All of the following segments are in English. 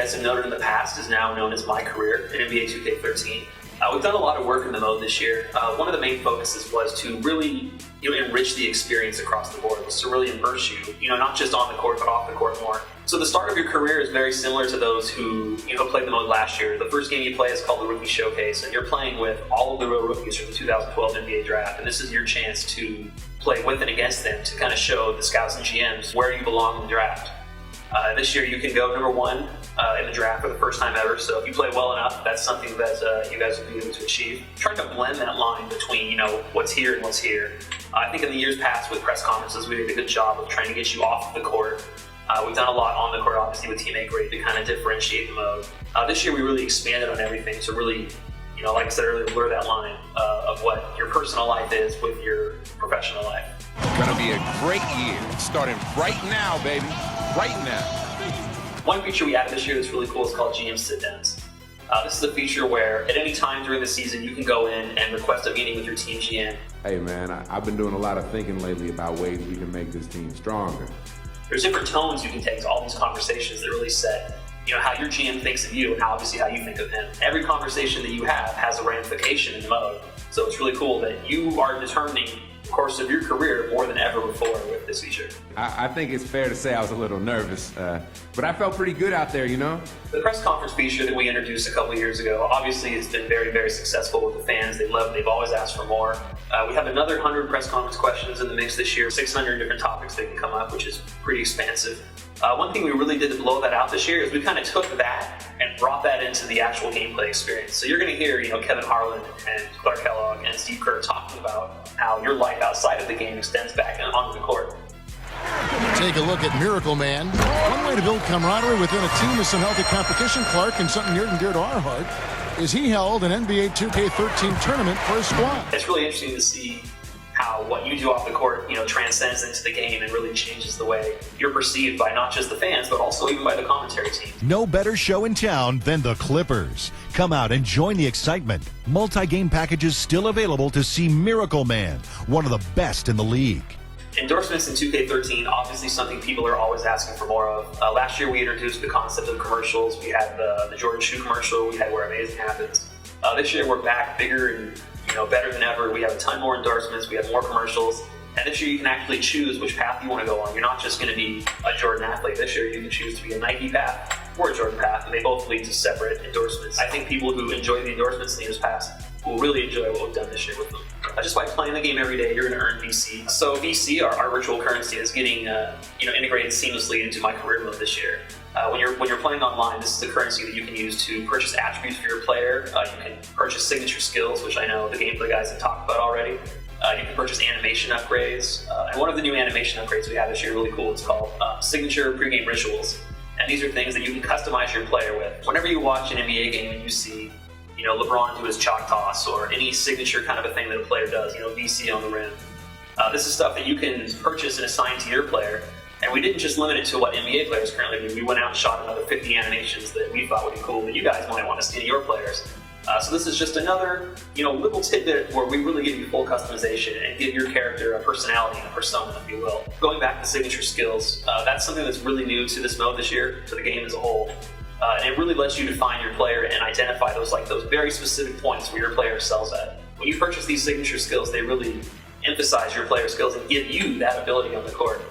guys have noted in the past, is now known as MyCareer in NBA 2K13. We've done a lot of work in the mode this year. One of the main focuses was to really enrich the experience across the board, was to really immerse you, not just on the court, but off the court more. So the start of your career is very similar to those who played the mode last year. The first game you play is called the Rookie Showcase, and you're playing with all of the real rookies from the 2012 NBA Draft, and this is your chance to play with and against them to kind of show the scouts and GMs where you belong in the draft. This year you can go number 1 in the draft for the first time ever, so if you play well enough, that's something that you guys will be able to achieve. Trying to blend that line between what's here and what's here. I think in the years past with press conferences, we did a good job of trying to get you off the court. We've done a lot on the court, obviously, with Teammate Grade to kind of differentiate the mode. This year we really expanded on everything to really, like I said earlier, blur that line of what your personal life is with your professional life. Gonna be a great year. Starting right now, baby. Right now. One feature we added this year that's really cool is called GM Sit-Downs. This is a feature where at any time during the season you can go in and request a meeting with your team GM. Hey man, I've been doing a lot of thinking lately about ways we can make this team stronger. There's different tones you can take to all these conversations that really set how your GM thinks of you and obviously how you think of him. Every conversation that you have has a ramification in the mode, so it's really cool that you are determining the course of your career more than ever before with this feature. I think it's fair to say I was a little nervous, but I felt pretty good out there, The press conference feature that we introduced a couple of years ago, obviously it's been very, very successful with the fans. They love it. They've always asked for more. We have another 100 press conference questions in the mix this year, 600 different topics that can come up, which is pretty expansive. One thing we really did to blow that out this year is we kind of took that and brought that into the actual gameplay experience. So you're going to hear, Kevin Harlan and Clark Kellogg and Steve Kerr talking about how your life outside of the game extends back onto the court. Take a look at Miracle Man. One way to build camaraderie within a team with some healthy competition, Clark, and something near and dear to our heart, is he held an NBA 2K13 tournament for his squad. It's really interesting to see how what you do off the court, transcends into the game and really changes the way you're perceived by not just the fans, but also even by the commentary team. No better show in town than the Clippers. Come out and join the excitement. Multi-game packages still available to see Miracle Man, one of the best in the league. Endorsements in 2K13, obviously something people are always asking for more of. Last year we introduced the concept of commercials. We had the Jordan Shoe commercial. We had Where Amazing Happens. This year we're back bigger and better than ever. We have a ton more endorsements. We have more commercials. And this year you can actually choose which path you want to go on. You're not just going to be a Jordan athlete. This year you can choose to be a Nike path or a Jordan path, and they both lead to separate endorsements. I think people who enjoy the endorsements in the years past will really enjoy what we've done this year with them. Just by playing the game every day, you're going to earn VC. So VC, our virtual currency, is getting integrated seamlessly into MyCareer mode this year. When you're playing online, this is the currency that you can use to purchase attributes for your player. You can purchase signature skills, which I know the gameplay guys have talked about already. You can purchase animation upgrades. And one of the new animation upgrades we have this year, really cool, it's called Signature Pregame Rituals. And these are things that you can customize your player with. Whenever you watch an NBA game and you see LeBron do his chalk toss or any signature kind of a thing that a player does, VC on the rim. This is stuff that you can purchase and assign to your player. And we didn't just limit it to what NBA players currently do. We went out and shot another 50 animations that we thought would be cool that you guys might want to see in your players. So this is just another, little tidbit where we really give you full customization and give your character a personality and a persona, if you will. Going back to signature skills, that's something that's really new to this mode this year, to the game as a whole. And it really lets you define your player and identify those very specific points where your player excels at. When you purchase these signature skills, they really emphasize your player skills and give you that ability on the court.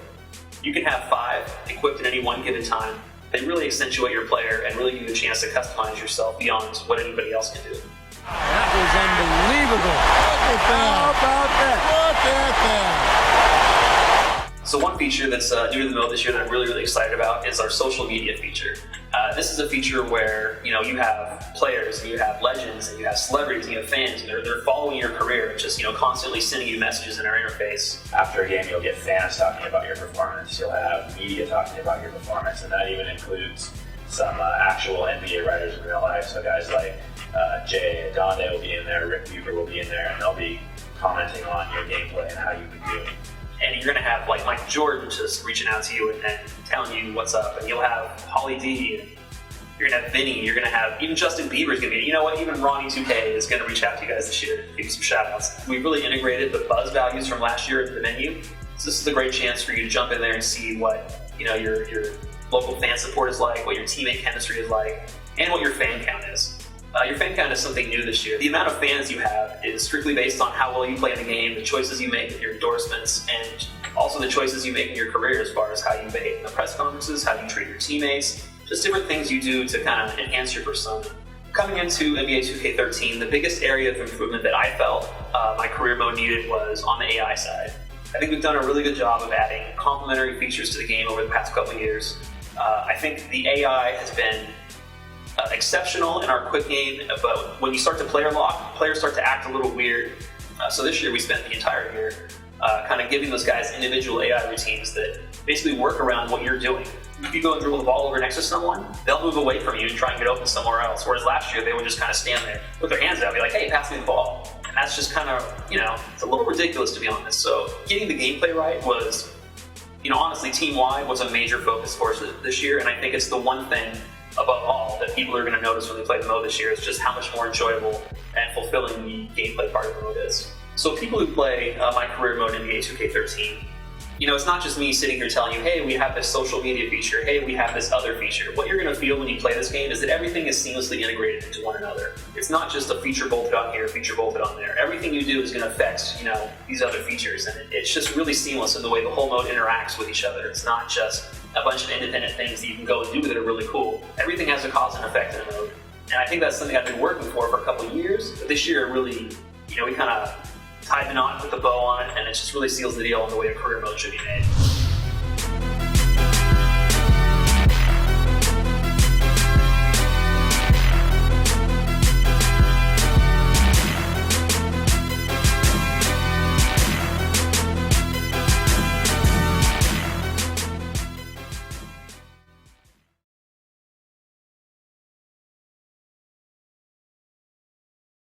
You can have 5 equipped at any one given time. They really accentuate your player and really give you a chance to customize yourself beyond what anybody else can do. That was unbelievable. How about that? Look at that. So one feature that's new to the mode this year that I'm really, really excited about is our social media feature. This is a feature where you have players and you have legends and you have celebrities and you have fans and they're following your career and just constantly sending you messages in our interface. After a game, you'll get fans talking about your performance. You'll have media talking about your performance, and that even includes some actual NBA writers in real life. So guys like Jay Donde will be in there, Rick Bucher will be in there, and they'll be commenting on your gameplay and how you've been doing. And you're going to have Michael Jordan just reaching out to you and telling you what's up. And you'll have Holly D, and you're going to have Vinny, you're going to have even Justin Bieber's going to be, even Ronnie 2K is going to reach out to you guys this year, give you some shout outs. We've really integrated the buzz values from last year into the menu. So this is a great chance for you to jump in there and see what, your local fan support is like, what your teammate chemistry is like, and what your fan count is. Your fan count is something new this year. The amount of fans you have is strictly based on how well you play in the game, the choices you make in your endorsements, and also the choices you make in your career as far as how you behave in the press conferences, how you treat your teammates, just different things you do to kind of enhance your persona. Coming into NBA 2K13, the biggest area of improvement that I felt my career mode needed was on the AI side. I think we've done a really good job of adding complementary features to the game over the past couple of years. I think the AI has been exceptional in our quick game, but when you start to player lock, players start to act a little weird. So this year we spent the entire year kind of giving those guys individual AI routines that basically work around what you're doing. If you go and dribble the ball over next to someone, they'll move away from you and try and get open somewhere else. Whereas last year they would just kind of stand there, put their hands out, be like, hey, pass me the ball. And that's just kind of, it's a little ridiculous to be honest. So getting the gameplay right was, honestly, team-wide was a major focus for us this year. And I think it's the one thing above all that people are going to notice when they play the mode this year is just how much more enjoyable and fulfilling the gameplay part of the mode is. So people who play my career mode in NBA 2K13, it's not just me sitting here telling you, hey, we have this social media feature, hey, we have this other feature. What you're going to feel when you play this game is that everything is seamlessly integrated into one another. It's not just a feature bolted on here, a feature bolted on there. Everything you do is going to affect, these other features, and it's just really seamless in the way the whole mode interacts with each other. It's not just a bunch of independent things that you can go and do that are really cool. Everything has a cause and effect in a mode. And I think that's something I've been working for a couple of years, but this year really, we kind of tied the knot, put the bow on it, and it just really seals the deal on the way a career mode should be made.